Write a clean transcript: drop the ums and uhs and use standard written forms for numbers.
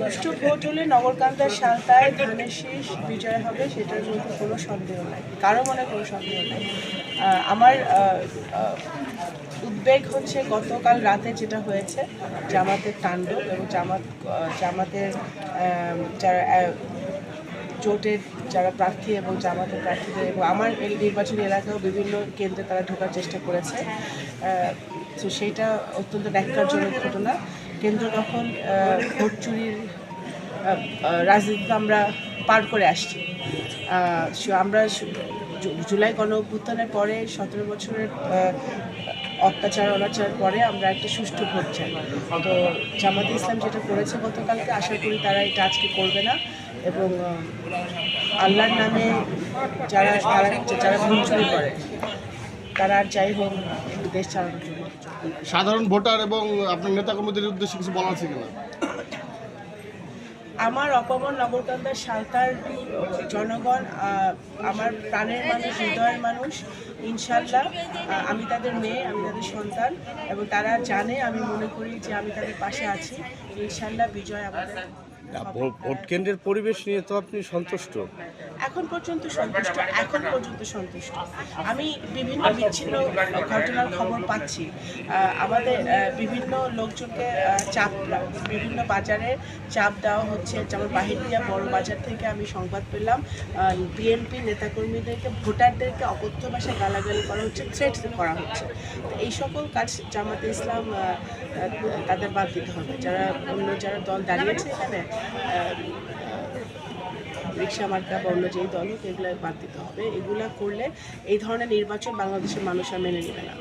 সুষ্ঠু ভোট হলে নগরকান্দার সালতায় ধানের শীষ বিজয় হবে, সেটার মধ্যে কোনো সন্দেহ নাই, কারো মনে কোনো সন্দেহ নাই। আমার উদ্বেগ হচ্ছে গতকাল রাতে যেটা হয়েছে, জামাতের তাণ্ডব এবং জামাতের যারা জোটের যারা প্রার্থী এবং জামাতের প্রার্থীদের এবং আমার নির্বাচনী এলাকাও বিভিন্ন কেন্দ্রে তারা ঢোকার চেষ্টা করেছে। তো সেইটা অত্যন্ত ন্যাক্কারজনক ঘটনা। কেন্দ্র তখন ভোট চুরির রাজনীতিতে আমরা পার করে আসছি। আমরা জুলাই গণ অভ্যুত্থানের পরে 17 বছরের অনাচার পরে আমরা একটা সুষ্ঠু ভোট চাই। তো জামাতে ইসলাম যেটা করেছে গতকালকে, আশা করি তারা এটা আজকে করবে না এবং আল্লাহর নামে যারা ভোট চুরি করে তারা আর যাই হোক দেশ চালানোর জন্য। সাধারণ ভোটার এবং আপনার নেতাকর্মীদের উদ্দেশ্যে কিছু বলা আছে কিনা? আমার অপমর নগরকান্দার সালতার জনগণ আমার প্রাণের মানুষ, হৃদয়ের মানুষ। ইনশাল্লাহ আমি তাদের মেয়ে, আমি তাদের সন্তান এবং তারা জানে আমি মনে করি যে আমি তাদের পাশে আছি। ইনশাল্লাহ বিজয় আমাদের। ভোট কেন্দ্রের পরিবেশ নিয়ে তো আপনি সন্তুষ্ট? এখন পর্যন্ত সন্তুষ্ট। আমি বিভিন্ন বিচ্ছিন্ন ঘটনার খবর পাচ্ছি। আমাদের বিভিন্ন লোকজনকে বিভিন্ন বাজারে চাপ দেওয়া হচ্ছে। যেমন বাহিরিয়া বড় বাজার থেকে আমি সংবাদ পেলাম বিএনপি নেতাকর্মীদেরকে, ভোটারদেরকে অকথ্য ভাষায় গালাগালি করা হচ্ছে, থ্রেট করা হচ্ছে। তো এই সকল কাজ জামাতে ইসলাম তাদের বাদ দিতে হবে। যারা দল দাঁড়িয়েছে এখানে, রিক্সা মার্কা বা অন্য যেই দল হোক, এগুলো বাদ দিতে হবে। এগুলা করলে এই ধরনের নির্বাচন বাংলাদেশের মানুষ আর মেনে নেবে না।